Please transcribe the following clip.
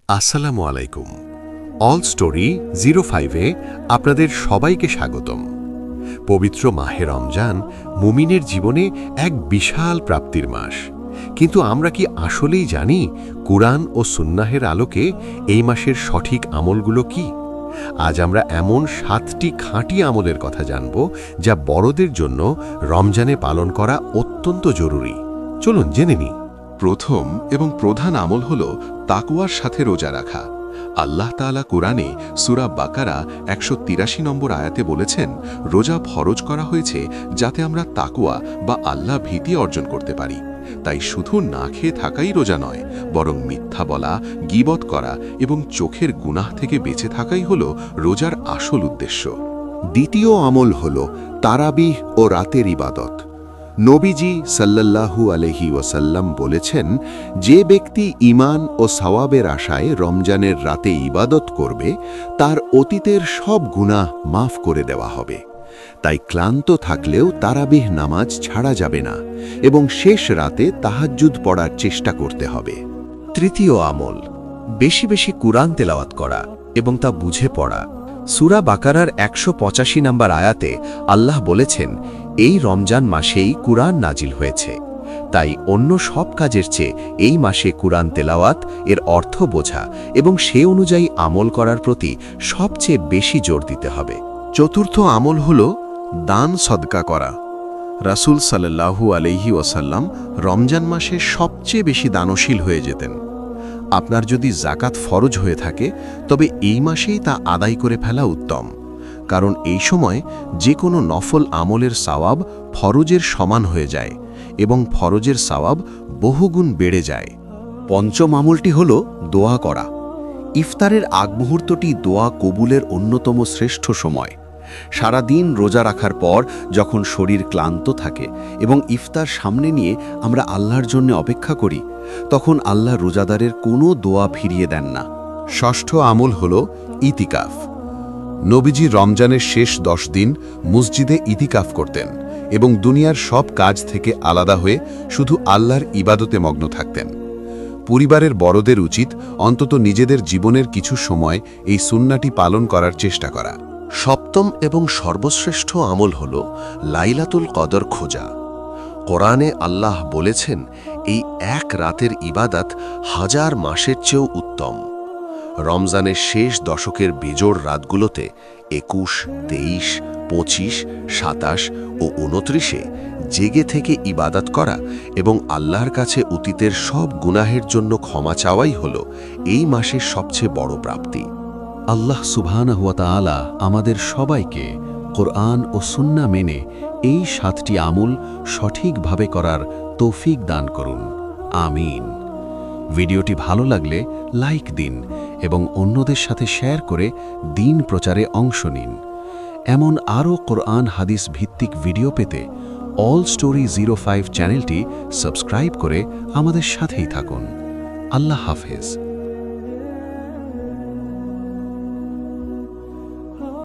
আসসালামু আলাইকুম। All story 05-এ আপনাদের সবাইকে স্বাগতম। পবিত্র মাহে রমজান মুমিনের জীবনে এক বিশাল প্রাপ্তির মাস। কিন্তু আমরা কি আসলেই জানি কুরআন ও সুন্নাহের আলোকে এই মাসের সঠিক আমলগুলো কি? আজ আমরা এমন 7টি খাঁটি আমলের কথা জানব যা বড়দের জন্য রমজানে পালন করা অত্যন্ত জরুরি। চলুন জেনে নিই। প্রথম এবং প্রধান আমল হল তাকওয়ার সাথে রোজা রাখা। আল্লাহ তাআলা কুরআনে সূরা বাকারা 183 নম্বর আয়াতে বলেছেন, রোজা ফরজ করা হয়েছে যাতে আমরা তাকওয়া বা আল্লাহ ভীতি অর্জন করতে পারি। তাই শুধু না খেয়ে থাকাই রোজা নয়, বরং মিথ্যা বলা, গীবত করা এবং চোখের গুনাহ থেকে বেঁচে থাকাই হল রোজার আসল উদ্দেশ্য। দ্বিতীয় আমল হল তারাবিহ ও রাতের ইবাদত। নবীজি সাল্লাল্লাহু আলাইহি ওয়াসাল্লাম বলেছেন, যে ব্যক্তি ঈমান ও সওয়াবের আশায় রমজানের রাতে ইবাদত করবে তার অতীতের সব গুনাহ মাফ করে দেওয়া হবে। তাই ক্লান্ত থাকলেও তারাবিহ নামাজ ছাড়া যাবে না এবং শেষ রাতে তাহাজ্জুদ পড়ার চেষ্টা করতে হবে। তৃতীয় আমল, বেশি বেশি কুরআন তেলাওয়াত করা এবং তা বুঝে পড়া। সূরা বাকারার 185 নম্বর আয়াতে আল্লাহ বলেছেন, এই রমজান মাসেই কুরআন নাজিল হয়েছে। তাই অন্য সব কাজের চেয়ে এই মাসে কুরআন তেলাওয়াত, এর অর্থ বোঝা এবং সে অনুযায়ী আমল করার প্রতি সবচেয়ে বেশি জোর দিতে হবে। চতুর্থ আমল হল দান সদকা করা। রাসূল সাল্লাল্লাহু আলাইহি ওয়াসাল্লাম রমজান মাসে সবচেয়ে বেশি দানশীল হয়ে যেতেন। আপনার যদি যাকাত ফরজ হয়ে থাকে তবে এই মাসেই তা আদায় করে ফেলা উত্তম, কারণ এই সময় যে কোনো নফল আমলের সওয়াব ফরজের সমান হয়ে যায় এবং ফরজের সওয়াব বহুগুণ বেড়ে যায়। পঞ্চম আমলটি হল দোয়া করা। ইফতারের আগ মুহূর্তটি দোয়া কবুলের অন্যতম শ্রেষ্ঠ সময়। সারা দিন রোজা রাখার পর যখন শরীর ক্লান্ত থাকে এবং ইফতার সামনে নিয়ে আমরা আল্লাহর জন্য অপেক্ষা করি, তখন আল্লাহ রোজাদারের কোনো দোয়া ফিরিয়ে দেন না। ষষ্ঠ আমল হল ইতিকাফ। নবীজি রমজানের শেষ 10 দিন মসজিদে ইতিকাফ করতেন এবং দুনিয়ার সব কাজ থেকে আলাদা হয়ে শুধু আল্লাহর ইবাদতে মগ্ন থাকতেন। পরিবারের বড়দের উচিত অন্তত নিজেদের জীবনের কিছু সময় এই সুন্নাহটি পালন করার চেষ্টা করা। সপ্তম এবং সর্বশ্রেষ্ঠ আমল হল লাইলাতুল কদর খোঁজা। কোরআনে আল্লাহ বলেছেন, এই এক রাতের ইবাদত 1000 মাসের চেয়েও উত্তম। রমজানের শেষ দশকের বেজোড় রাতগুলোতে 21, 23, 25, 27 ও 29-এ জেগে থেকে ইবাদত করা এবং আল্লাহর কাছে অতীতের সব গুনাহের জন্য ক্ষমা চাওয়াই হল এই মাসের সবচেয়ে বড় প্রাপ্তি। আল্লাহ সুবহানাহু ওয়া তাআলা আমাদের সবাইকে কোরআন ও সুন্নাহ মেনে এই 7টি আমল সঠিকভাবে করার তৌফিক দান করুন। আমিন। ভিডিওটি ভালো লাগলে লাইক দিন এবং অন্যদের সাথে শেয়ার করে দ্বীন প্রচারে অংশ নিন। এমন আরও কোরআন হাদিস ভিত্তিক ভিডিও পেতে অল স্টোরি 05 চ্যানেলটি সাবস্ক্রাইব করে আমাদের সাথেই থাকুন। আল্লাহ হাফেজ।